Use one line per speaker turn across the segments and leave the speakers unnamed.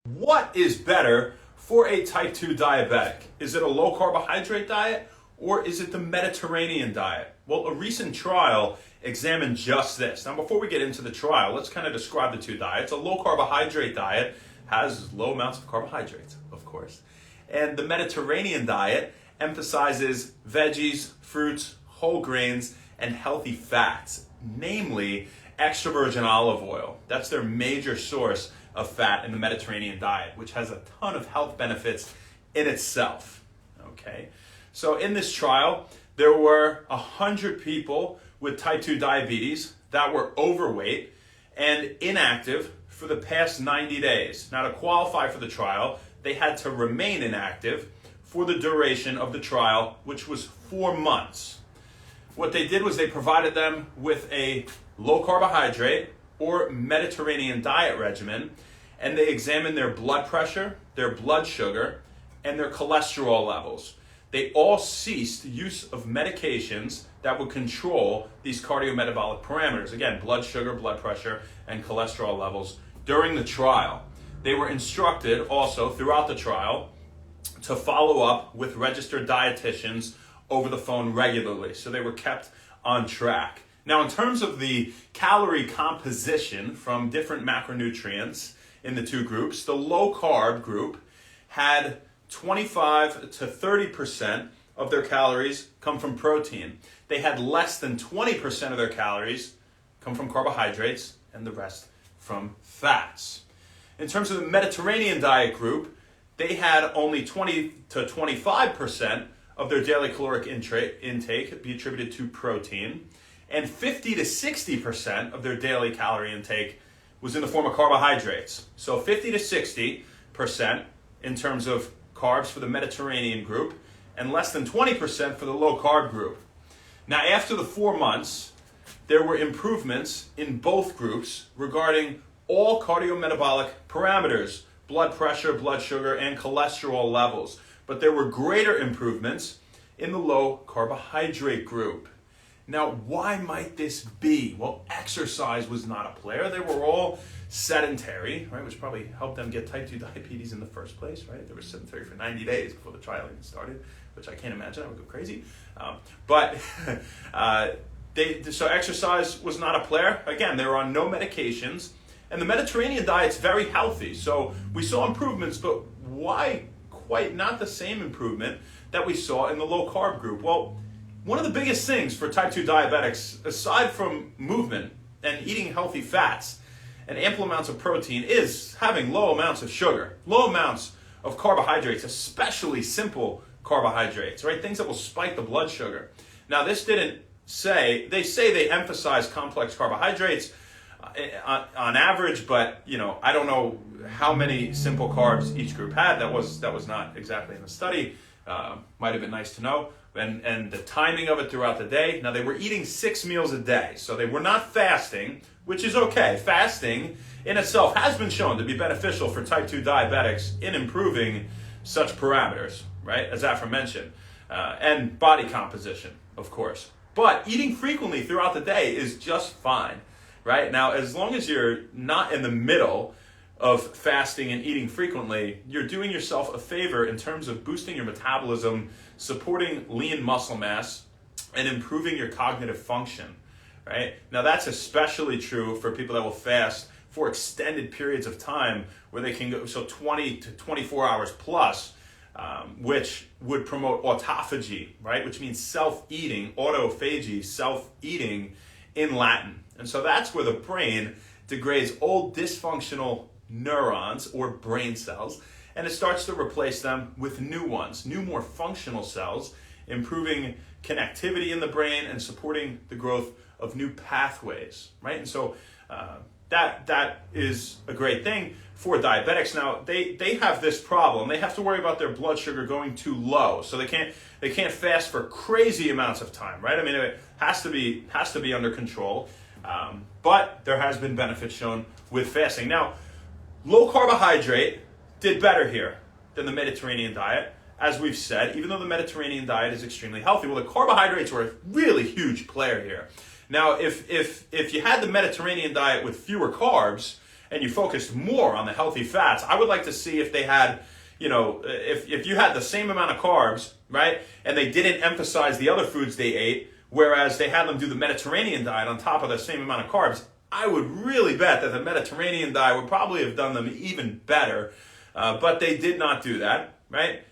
What is better for a type 2 diabetic? Is it a low carbohydrate diet or is it the Mediterranean diet? Well, a recent trial examined just this. Now, before we get into the trial, let's kind of describe the two diets. A low carbohydrate diet has low amounts of carbohydrates, of course. And the Mediterranean diet emphasizes veggies, fruits, whole grains, and healthy fats, namely extra virgin olive oil. That's their major source of fat in the Mediterranean diet, which has a ton of health benefits in itself. Okay, so in this trial, there were 100 people with type 2 diabetes that were overweight and inactive for the past 90 days. Now, to qualify for the trial, they had to remain inactive for the duration of the trial, which was 4 months. What they did was they provided them with a low carbohydrate or Mediterranean diet regimen, and they examined their blood pressure, their blood sugar, and their cholesterol levels. They all ceased use of medications that would control these cardiometabolic parameters. Again, blood sugar, blood pressure, and cholesterol levels during the trial. They were instructed also throughout the trial to follow up with registered dietitians over the phone regularly, so they were kept on track. Now, in terms of the calorie composition from different macronutrients in the two groups, the low carb group had 25 to 30% of their calories come from protein. They had less than 20% of their calories come from carbohydrates and the rest from fats. In terms of the Mediterranean diet group, they had only 20 to 25% of their daily caloric intake be attributed to protein, and 50 to 60% of their daily calorie intake was in the form of carbohydrates. So 50 to 60% in terms of carbs for the Mediterranean group, and less than 20% for the low carb group. Now, after the 4 months, there were improvements in both groups regarding all cardiometabolic parameters, blood pressure, blood sugar, and cholesterol levels. But there were greater improvements in the low carbohydrate group. Now, why might this be? Well, exercise was not a player. They were all sedentary, right, which probably helped them get type 2 diabetes in the first place, right? They were sedentary for 90 days before the trial even started, which I can't imagine. I would go crazy. So exercise was not a player. Again, they were on no medications. And the Mediterranean diet's very healthy. So we saw improvements, but why quite not the same improvement that we saw in the low carb group? Well, one of the biggest things for type 2 diabetics, aside from movement and eating healthy fats and ample amounts of protein, is having low amounts of sugar, low amounts of carbohydrates, especially simple carbohydrates, right? Things that will spike the blood sugar. Now, this didn't say, they emphasize complex carbohydrates on average, but I don't know how many simple carbs each group had. That was not exactly in the study. Might have been nice to know. And the timing of it throughout the day. Now, they were eating 6 meals a day, so they were not fasting, which is okay. Fasting in itself has been shown to be beneficial for type 2 diabetics in improving such parameters, right, as aforementioned, and body composition, of course. But eating frequently throughout the day is just fine, right? Now, as long as you're not in the middle of fasting and eating frequently, you're doing yourself a favor in terms of boosting your metabolism, supporting lean muscle mass, and improving your cognitive function, right? Now, that's especially true for people that will fast for extended periods of time where they can go, so 20 to 24 hours plus, which would promote autophagy, right? Which means self-eating, autophagy, self-eating in Latin. And so that's where the brain degrades old dysfunctional neurons or brain cells, and it starts to replace them with new ones, new, more functional cells, improving connectivity in the brain and supporting the growth of new pathways, right? And so that is a great thing for diabetics. Now, they have this problem. They have to worry about their blood sugar going too low, so they can't fast for crazy amounts of time, right? I mean, it has to be under control, but there has been benefit shown with fasting. Now, low carbohydrate did better here than the Mediterranean diet, as we've said, even though the Mediterranean diet is extremely healthy. Well, the carbohydrates were a really huge player here. Now, if you had the Mediterranean diet with fewer carbs and you focused more on the healthy fats, I would like to see if they had, if you had the same amount of carbs, right, and they didn't emphasize the other foods they ate, whereas they had them do the Mediterranean diet on top of the same amount of carbs, I would really bet that the Mediterranean diet would probably have done them even better, but they did not do that, right?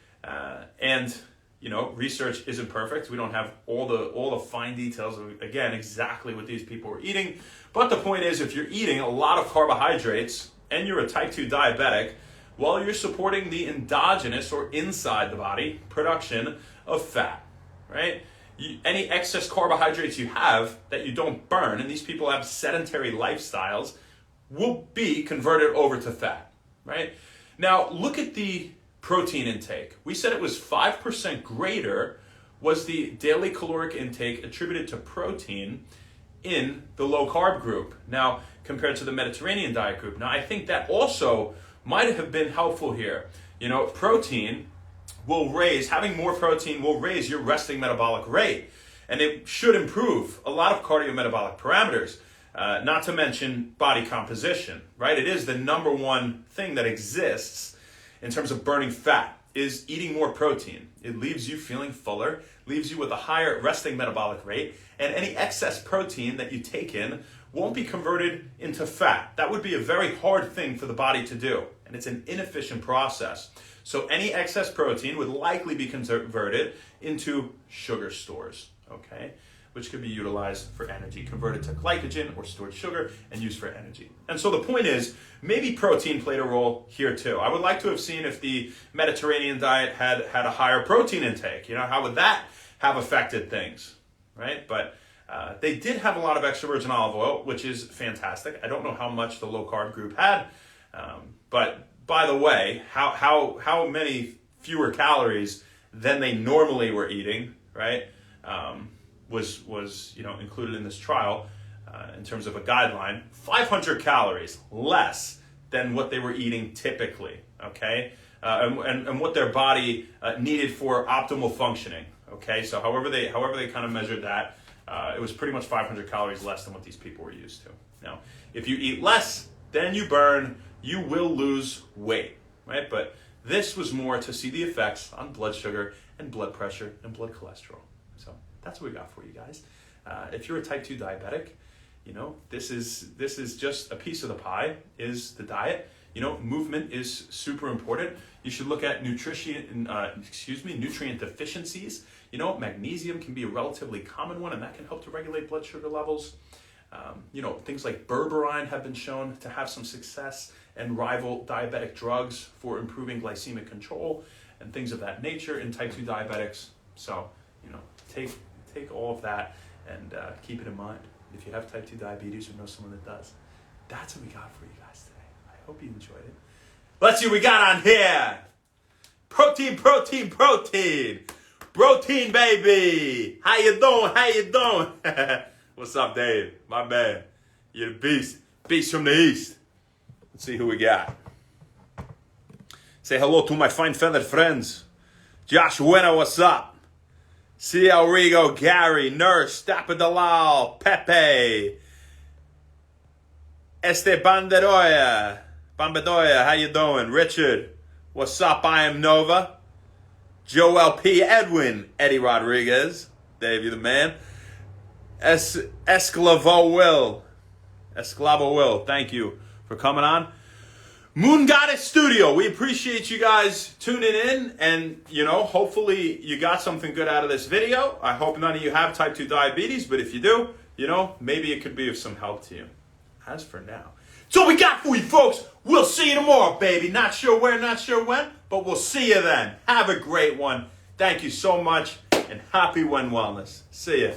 And research isn't perfect. We don't have all the fine details of, again, exactly what these people were eating. But the point is, if you're eating a lot of carbohydrates and you're a type 2 diabetic, well, you're supporting the endogenous or inside the body production of fat, right? Any excess carbohydrates you have that you don't burn, and these people have sedentary lifestyles, will be converted over to fat, right? Now, look at the protein intake. We said it was 5% greater was the daily caloric intake attributed to protein in the low carb group, now compared to the Mediterranean diet group. Now, I think that also might have been helpful here. Having more protein will raise your resting metabolic rate, and it should improve a lot of cardiometabolic parameters, not to mention body composition, right? It is the number one thing that exists in terms of burning fat, is eating more protein. It leaves you feeling fuller, leaves you with a higher resting metabolic rate, and any excess protein that you take in won't be converted into fat. That would be a very hard thing for the body to do, and it's an inefficient process. So any excess protein would likely be converted into sugar stores, okay? Which could be utilized for energy, converted to glycogen or stored sugar and used for energy. And so the point is, maybe protein played a role here too. I would like to have seen if the Mediterranean diet had a higher protein intake. How would that have affected things, right? But they did have a lot of extra virgin olive oil, which is fantastic. I don't know how much the low carb group had, but by the way, how many fewer calories than they normally were eating, right? Was included in this trial in terms of a guideline. 500 calories less than what they were eating typically, okay? And what their body needed for optimal functioning, okay? So however they kind of measured that, it was pretty much 500 calories less than what these people were used to. Now, if you eat less than you burn, you will lose weight, right? But this was more to see the effects on blood sugar and blood pressure and blood cholesterol. So that's what we got for you guys. If you're a type 2 diabetic, this is just a piece of the pie, is the diet. Movement is super important. You should look at nutrient deficiencies. Magnesium can be a relatively common one, and that can help to regulate blood sugar levels. Things like berberine have been shown to have some success and rival diabetic drugs for improving glycemic control and things of that nature in type 2 diabetics. So, take all of that and keep it in mind. If you have type 2 diabetes or know someone that does, that's what we got for you guys today. I hope you enjoyed it. Let's see what we got on here. Protein, protein, protein. Protein, baby. How you doing? What's up, Dave? My man. You're the beast. Beast from the East. Let's see who we got. Say hello to my fine feathered friends. Josh Winner, what's up? C. L. Rigo, Gary, Nurse, Dapper Dalal, Pepe, Esteban Bedoya, how you doing? Richard, what's up? I am Nova. Joel P. Edwin, Eddie Rodriguez, Dave, you the man. Esclavo Will, thank you for coming on. Moon Goddess Studio, we appreciate you guys tuning in, and hopefully you got something good out of this video. I hope none of you have type 2 diabetes, but if you do, maybe it could be of some help to you. As for now, that's all we got for you folks. We'll see you tomorrow, baby. Not sure where, not sure when, but we'll see you then. Have a great one. Thank you so much, and happy When Wellness. See ya.